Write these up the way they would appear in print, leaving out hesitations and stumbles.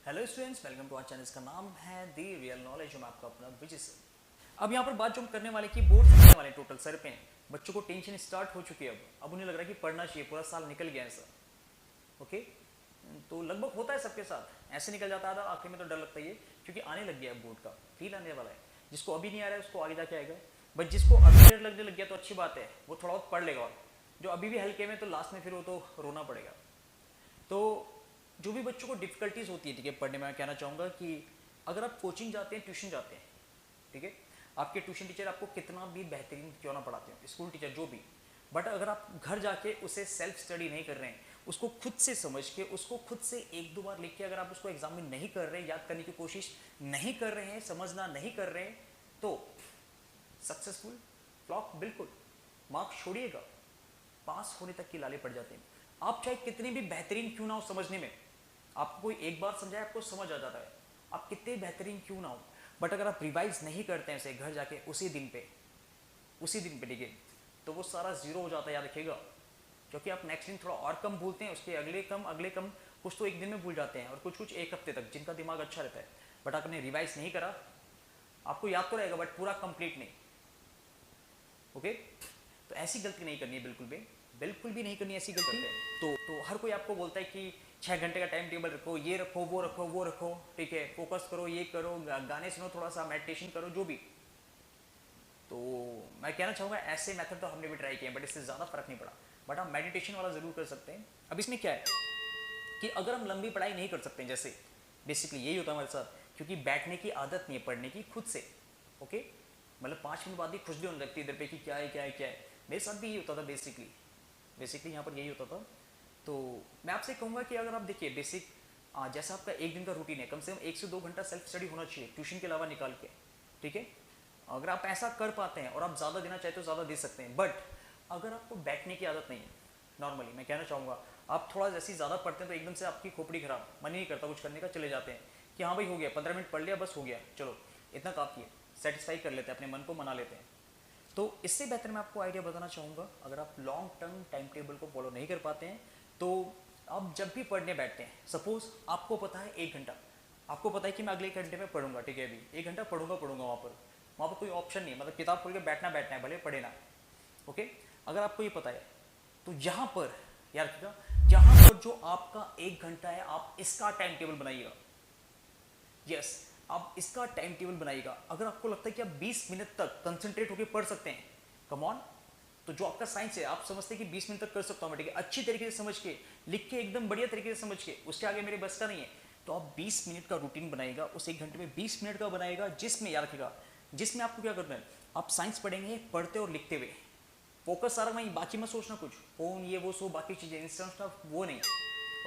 Hello students, welcome to our channel. इसका नाम है दी रियल नॉलेज। मैं आपका अपना विजय सर। अब यहाँ पर बात जो हम करने वाले की बोर्ड से करने वाले टोटल सर पे बच्चों को टेंशन स्टार्ट हो चुकी है। अब उन्हें लग रहा है कि पढ़ना चाहिए, पूरा साल निकल गया है सर। ओके, तो लगभग होता है सबके साथ, ऐसे निकल जाता है। आखिर में तो डर लगता ही है क्योंकि आने लग गया है बोर्ड का फील आने वाला है। जिसको अभी नहीं आ रहा है उसको आगे जाके आएगा, बट जिसको अभी डर लगने लग गया तो अच्छी बात है, वो थोड़ा बहुत पढ़ लेगा। और जो अभी भी हल्के में, तो लास्ट में फिर वो तो रोना पड़ेगा। तो जो भी बच्चों को डिफिकल्टीज होती है, ठीक है, पढ़ने में, मैं कहना चाहूँगा कि अगर आप कोचिंग जाते हैं, ट्यूशन जाते हैं, ठीक है, आपके ट्यूशन टीचर आपको कितना भी बेहतरीन क्यों ना पढ़ाते हो, स्कूल टीचर जो भी, बट अगर आप घर जाके उसे सेल्फ स्टडी नहीं कर रहे हैं, उसको खुद से समझ के, उसको खुद से एक दो बार लिख के अगर आप उसको एग्जाम में नहीं कर रहे हैं, याद करने की कोशिश नहीं कर रहे हैं, समझना नहीं कर रहे हैं, तो सक्सेसफुल फ्लॉप बिल्कुल, मार्क्स छोड़िएगा, पास होने तक की लाले पड़ जाते हैं। आप चाहे कितने भी बेहतरीन क्यों ना हो समझने में, आपको कोई एक बार समझाए आपको समझ आ जाता है, आप कितने बेहतरीन क्यों ना हो, बट अगर आप रिवाइज नहीं करते हैं उसे घर जाके उसी दिन पे ठीक है, तो वो सारा जीरो हो जाता है, याद रखिएगा। क्योंकि आप नेक्स्ट दिन थोड़ा और कम भूलते हैं, उसके अगले कम, कुछ तो एक दिन में भूल जाते हैं और कुछ एक हफ्ते तक, जिनका दिमाग अच्छा रहता है। बट आपने रिवाइज नहीं करा, आपको याद तो रहेगा बट पूरा कंप्लीट नहीं। ओके, तो ऐसी गलती नहीं करनी है, बिल्कुल भी नहीं करनी ऐसी गलती। तो हर कोई आपको बोलता है कि 6 घंटे का टाइम टेबल रखो, ये रखो, वो रखो, ठीक है, फोकस करो, ये करो, गाने सुनो, थोड़ा सा मेडिटेशन करो, जो भी। तो मैं कहना चाहूँगा ऐसे मेथड तो हमने भी ट्राई किए, बट इससे ज़्यादा फर्क नहीं पड़ा। बट आप मेडिटेशन वाला ज़रूर कर सकते हैं। अब इसमें क्या है कि अगर हम लंबी पढ़ाई नहीं कर सकते, जैसे बेसिकली यही होता है हमारे साथ, क्योंकि बैठने की आदत नहीं है पढ़ने की खुद से। ओके, मतलब 5 मिनट बाद ही खुशली होने लगती है इधर पे कि क्या है। मेरे साथ भी यही होता था बेसिकली यहाँ पर यही होता था। तो मैं आपसे कहूँगा कि अगर आप देखिए बेसिक, जैसा आपका एक दिन का रूटीन है, कम से कम 1 से 2 घंटा सेल्फ स्टडी होना चाहिए ट्यूशन के अलावा निकाल के, ठीक है। अगर आप ऐसा कर पाते हैं और आप ज़्यादा देना चाहते तो ज़्यादा दे सकते हैं, बट अगर आपको बैठने की आदत नहीं है, नॉर्मली मैं कहना चाहूँगा, आप थोड़ा जैसे ज़्यादा पढ़ते हैं तो एकदम से आपकी खोपड़ी खराब, मन ही नहीं करता कुछ करने का, चले जाते हैं कि हाँ भाई हो गया, 15 मिनट पढ़ लिया, बस हो गया, चलो इतना काफ़ी है, सेटिस्फाई कर लेते हैं, अपने मन को मना लेते हैं। तो इससे बेहतर मैं आपको आइडिया बताना चाहूँगा, अगर आप लॉन्ग टर्म टाइम टेबल को फॉलो नहीं कर पाते हैं, तो आप जब भी पढ़ने बैठते हैं, सपोज आपको पता है 1 घंटा, आपको पता है कि मैं अगले 1 घंटे में पढ़ूंगा, ठीक है, अभी 1 घंटा पढ़ूंगा, वहाँ पर कोई ऑप्शन नहीं है, मतलब किताब खोल के बैठना है, भले पढ़े ना। ओके, अगर आपको ये पता है, तो यहाँ पर यार रखिएगा, यहाँ पर जो आपका 1 घंटा है, आप इसका टाइम टेबल बनाइएगा। यस, आप इसका टाइम टेबल बनाइएगा। अगर आपको लगता है कि आप 20 मिनट तक कंसंट्रेट होकर पढ़ सकते हैं, कम ऑन, तो जो आपका साइंस है, आप समझते हैं कि 20 मिनट तक कर सकता हूँ मैं, ठीक है, अच्छी तरीके से समझ के, लिख के एकदम बढ़िया तरीके से समझ के, उसके आगे मेरे बस का नहीं है, तो आप 20 मिनट का रूटीन बनाएगा, उस 1 घंटे में 20 मिनट का बनाएगा, जिसमें याद रखेगा, जिसमें आपको क्या करना है, आप साइंस पढ़ेंगे पढ़ते और लिखते हुए, फोकस सारा वहीं, बाकी मत सोचना कुछ, फोन ये वो सो बाकी चीज़ें, इंस्टा वो नहीं।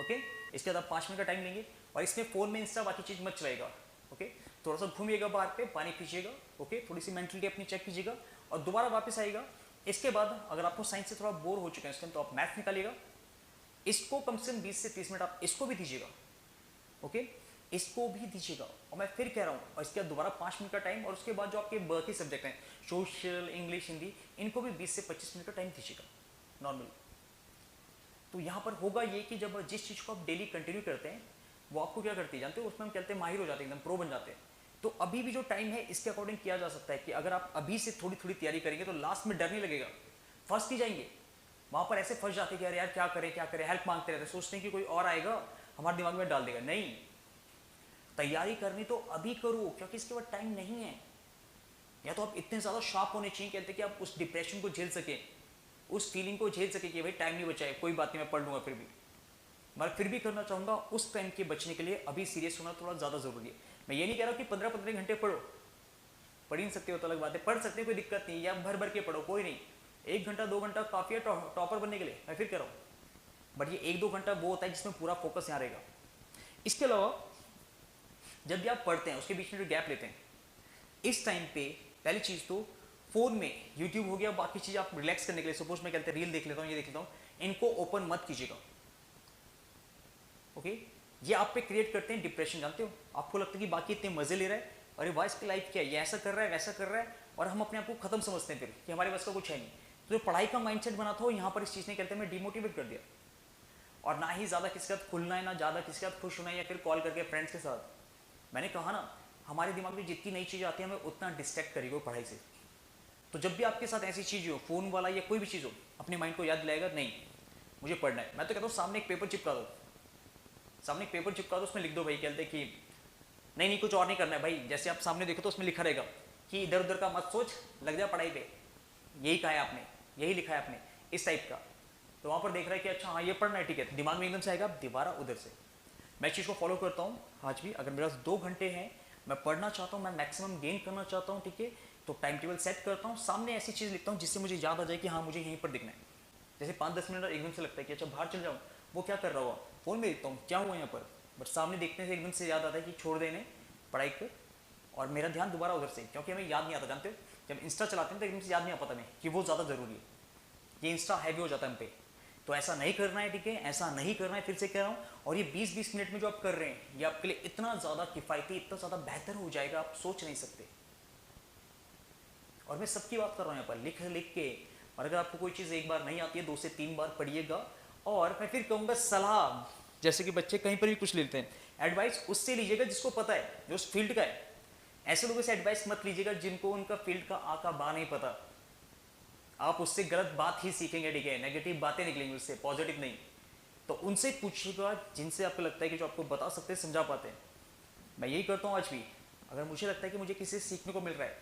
ओके, इसके बाद आप 5 मिनट का टाइम लेंगे और इसमें फ़ोन में इंस्टा बाकी चीज़ मत चलाएगा। ओके, थोड़ा सा घूमिएगा बाहर पे, पानी पीजिएगा, ओके, थोड़ी सी मेंटलिटी अपनी चेक कीजिएगा और दोबारा वापस आएगा। इसके बाद अगर आपको साइंस से थोड़ा बोर हो चुके हैं इस टाइम, तो आप मैथ निकालिएगा, इसको कम से कम 20 से 30 मिनट आप इसको भी दीजिएगा। ओके, इसको भी दीजिएगा, और मैं फिर कह रहा हूँ, और इसके बाद दोबारा 5 मिनट का टाइम, और उसके बाद जो आपके बाकी सब्जेक्ट हैं, सोशल, इंग्लिश, हिंदी, इनको भी 20 से 25 मिनट का टाइम दीजिएगा नॉर्मली। तो यहाँ पर होगा ये कि जब जिस चीज़ को आप डेली कंटिन्यू करते हैं, वो आपको क्या करती है जानते हो, उसमें हम कहते हैं माहिर हो जाते हैं, एकदम प्रो बन जाते हैं। तो अभी भी जो टाइम है, इसके अकॉर्डिंग किया जा सकता है कि अगर आप अभी से थोड़ी थोड़ी तैयारी करेंगे तो लास्ट में डर नहीं लगेगा, फर्स्ट ही जाएंगे। वहाँ पर ऐसे फंस जाते कि यार क्या करें, हेल्प मांगते रहते, सोचते हैं कि कोई और आएगा हमारे दिमाग में डाल देगा। नहीं, तैयारी करनी तो अभी करो, क्योंकि इसके बाद टाइम नहीं है। या तो आप इतने ज़्यादा शार्प होने चाहिए, कहते कि आप उस डिप्रेशन को झेल सके, उस फीलिंग को झेल सके कि भाई टाइम नहीं बचा है, कोई बात नहीं, मैं पढ़ लूँगा फिर भी। मैं फिर भी करना चाहूँगा, उस टाइम के बचने के लिए अभी सीरियस होना थोड़ा ज़्यादा ज़रूरी है। मैं ये नहीं कह रहा कि 15-15 घंटे पढ़ो, पढ़ ही नहीं सकते हो तो अलग बात है, पढ़ सकते हैं, कोई दिक्कत नहीं, या भर भर के पढ़ो, कोई नहीं, 1 घंटा 2 घंटा काफ़ी है टॉपर बनने के लिए, मैं फिर कह रहा हूँ। बट ये 1-2 घंटा वो होता है जिसमें पूरा फोकस यहाँ रहेगा। इसके अलावा जब भी आप पढ़ते हैं उसके बीच में जो गैप लेते हैं, इस टाइम पे पहली चीज़ तो फ़ोन में यूट्यूब हो गया, बाकी चीज़ आप रिलैक्स करने के लिए, सपोज मैं कहते हैं रील देख लेता हूँ, ये देख लेता हूँ, इनको ओपन मत कीजिएगा। ओके, ये आप पे क्रिएट करते हैं डिप्रेशन, जानते हो, आपको लगता है कि बाकी इतने मजे ले रहा है, अरे वाह इसकी लाइफ क्या है, ये ऐसा कर रहा है, वैसा कर रहा है, और हम अपने आप को खत्म समझते हैं फिर कि हमारे बस का कुछ है नहीं। तो जो पढ़ाई का माइंडसेट बना था, यहाँ पर इस चीज़ ने कहते हैं मैं डिमोटिवेट कर दिया। और ना ही ज़्यादा किसी के साथ खुलना है, ना ज़्यादा किसी के साथ खुश होना है, या फिर कॉल करके फ्रेंड्स के साथ। मैंने कहा ना, हमारे दिमाग में जितनी नई चीज़ आती है हमें उतना डिस्ट्रैक्ट करेगी वो पढ़ाई से। तो जब भी आपके साथ ऐसी चीज़ हो, फ़ोन वाला या कोई भी चीज़ हो, अपने माइंड को याद दिलाएगा नहीं मुझे पढ़ना है। मैं तो कहता हूँ सामने एक पेपर चिपका दो, सामने एक पेपर चिपका दो, उसमें लिख दो भाई, कहते कि नहीं नहीं कुछ और नहीं करना है भाई। जैसे आप सामने देखो तो उसमें लिखा रहेगा कि इधर उधर का मत सोच, लग जा पढ़ाई पे। यही कहा है आपने, यही लिखा है आपने, इस टाइप का। तो वहाँ पर देख रहा है कि अच्छा हाँ ये पढ़ना है, ठीक है, दिमाग में एकदम से आएगा, दोबारा उधर से। मैं इस चीज़ को फॉलो करता हूँ आज भी। अगर मेरे पास 2 घंटे हैं, मैं पढ़ना चाहता हूँ, मैं मैक्सिमम गेन करना चाहता हूँ, ठीक है, तो टाइम टेबल सेट करता हूँ, सामने ऐसी चीज़ लिखता हूँ जिससे मुझे याद आ जाए कि हाँ मुझे यहीं पर दिखना है। जैसे 5-10 मिनट एकदम से लगता है कि अच्छा बाहर चल जाऊँ, वो क्या कर रहा हुआ, फ़ोन में देखता हूँ क्या हुआ यहाँ पर, बट सामने देखने से एकदम से याद आता है कि छोड़ देने पढ़ाई को, और मेरा ध्यान दोबारा उधर से, क्योंकि हमें याद नहीं आता। जानते हो जब इंस्टा चलाते हैं तो एकदम से याद नहीं आ पाता हमें कि वो ज़्यादा ज़रूरी है, ये इंस्टा हैवी हो जाता है हम पे। तो ऐसा नहीं करना है, ठीक है, ऐसा नहीं करना है, फिर से कह रहा हूँ। और ये 20-20 मिनट में जो आप कर रहे हैं, ये आपके लिए इतना ज़्यादा किफ़ायती, इतना ज़्यादा बेहतर हो जाएगा, आप सोच नहीं सकते। और मैं सबकी बात कर रहा हूँ यहाँ पर, लिख लिख के। और अगर आपको कोई चीज़ एक बार नहीं आती है, 2 से 3 बार पढ़िएगा। और मैं फिर कहूँगा सलाह, जैसे कि बच्चे कहीं पर भी कुछ लेते हैं, एडवाइस उससे लीजिएगा जिसको पता है, जो उस फील्ड का है। ऐसे लोगों से एडवाइस मत लीजिएगा जिनको उनका फील्ड का आ का बा नहीं पता। आप उससे गलत बात ही सीखेंगे, ठीक है, नेगेटिव बातें निकलेंगी उससे, पॉजिटिव नहीं। तो उनसे पूछिएगा जिनसे आपको लगता है कि जो आपको बता सकते हैं, समझा पाते हैं। मैं यही करता हूँ आज भी। अगर मुझे लगता है कि मुझे किसी से सीखने को मिल रहा है,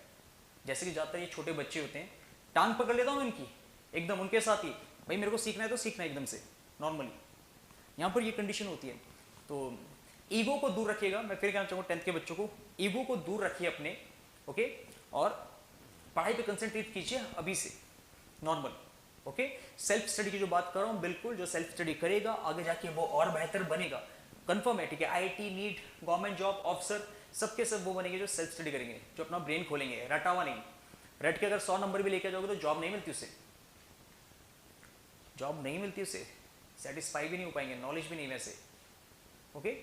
जैसे कि ज़्यादातर ये छोटे बच्चे होते हैं, टांग पकड़ लेता हूँ इनकी एकदम, उनके साथ ही, भाई मेरे को सीखना है तो सीखना है एकदम से नॉर्मली। यहाँ पर ये कंडीशन होती है। तो ईगो को दूर रखिएगा। मैं फिर कहना चाहूँगा 10th के बच्चों को, ईगो को दूर रखिए अपने, ओके, और पढ़ाई पे कंसंट्रेट कीजिए अभी से, नॉर्मल, ओके। सेल्फ स्टडी की जो बात कर रहा हूँ, बिल्कुल जो सेल्फ स्टडी करेगा आगे जाके वो और बेहतर बनेगा, कंफर्म है, ठीक है। IIT, NEET, government job, officer, सबके सब वो बनेंगे जो सेल्फ स्टडी करेंगे, जो अपना ब्रेन खोलेंगे, रटा हुआ नहीं। रट के अगर 100 नंबर भी लेके जाओगे तो जॉब नहीं मिलती उससे, जॉब नहीं मिलती उससे, सेटिस्फाई भी नहीं हो पाएंगे, नॉलेज भी नहीं वैसे, ओके।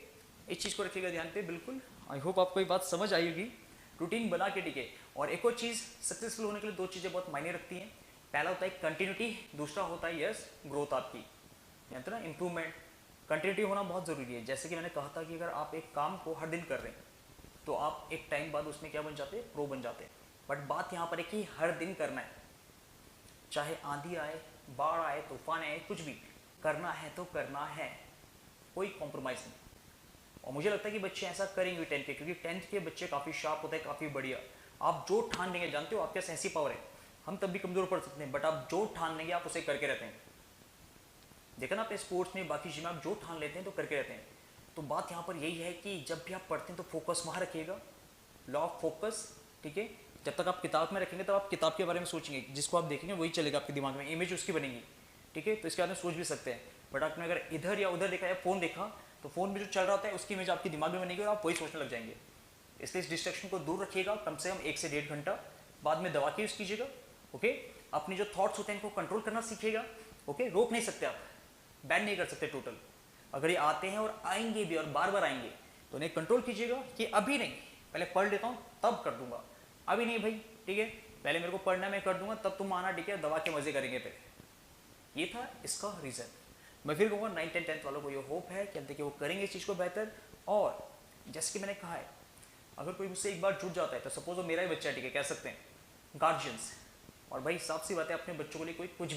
इस चीज़ को रखिएगा ध्यान पे, बिल्कुल। आई होप आपको ये बात समझ आई होगी। रूटीन बना के, ठीक है। और एक और चीज़, सक्सेसफुल होने के लिए 2 चीज़ें बहुत मायने रखती हैं। पहला होता है कंटिन्यूटी, दूसरा होता है यस ग्रोथ आपकी, जानते ना, इंप्रूवमेंट। कंटिन्यूटी होना बहुत ज़रूरी है। जैसे कि मैंने कहा था कि अगर आप एक काम को हर दिन कर रहे हैं तो आप एक टाइम बाद उसमें क्या बन जाते हैं, प्रो बन जाते हैं। बट बात यहाँ पर है कि हर दिन करना है, चाहे आंधी आए, बाढ़ आए, तूफान आए, कुछ भी करना है तो करना है, कोई कॉम्प्रोमाइज़ नहीं। और मुझे लगता है कि बच्चे ऐसा करेंगे 10th के, क्योंकि 10th के बच्चे काफ़ी शार्प होते हैं, काफ़ी बढ़िया। आप जो ठान लेंगे, जानते हो आपके पास ऐसी पावर है, हम तब भी कमज़ोर पड़ सकते हैं, बट आप जो ठान लेंगे आप उसे करके रहते हैं। देखा ना अपने स्पोर्ट्स में, बाकी चीज़ में आप जो ठान लेते हैं तो करके रहते हैं। तो बात यहाँ पर यही है कि जब भी आप पढ़ते हैं तो फोकस वहाँ रखिएगा, लॉ ऑफ फोकस, ठीक है। जब तक आप किताब में रखेंगे तब आप किताब के बारे में सोचेंगे, जिसको आप देखेंगे वही चलेगा आपके दिमाग में, इमेज उसकी बनेगी, ठीक है। तो इसके बारे में सोच भी सकते हैं। बट आपने अगर इधर या उधर देखा या फ़ोन देखा, तो फ़ोन में जो चल रहा होता है उसकी इमेज आपके दिमाग में बनेगी और आप वही सोचने लग जाएंगे। इसलिए इस डिस्ट्रैक्शन को दूर रखिएगा, कम से कम 1 से 1.5 घंटा। बाद में दवा की यूज़ कीजिएगा, ओके। अपने जो थॉट्स होते हैं इनको कंट्रोल करना सीखिएगा, ओके। रोक नहीं सकते आप, बैन नहीं कर सकते टोटल। अगर ये आते हैं और आएंगे भी और बार बार आएंगे तो उन्हें कंट्रोल कीजिएगा कि अभी नहीं, पहले पढ़ लेता हूँ तब कर दूंगा, अभी नहीं भाई, ठीक है, पहले मेरे को पढ़ना है, मैं कर दूंगा, तब तुम आना, ठीक है, दवा के मजे करेंगे फिर। ये था इसका रीज़न। मैं फिर कहूँगा 9th and 10th वालों को ये होप है कि अब देखिए वो करेंगे इस चीज़ को बेहतर। और जैसे कि मैंने कहा है, अगर कोई मुझसे एक बार जुट जाता है तो सपोज वो मेरा ही बच्चा है, ठीक है, कह सकते हैं गार्जियंस, और भाई साफ सी बात है, अपने बच्चों के लिए कोई कुछ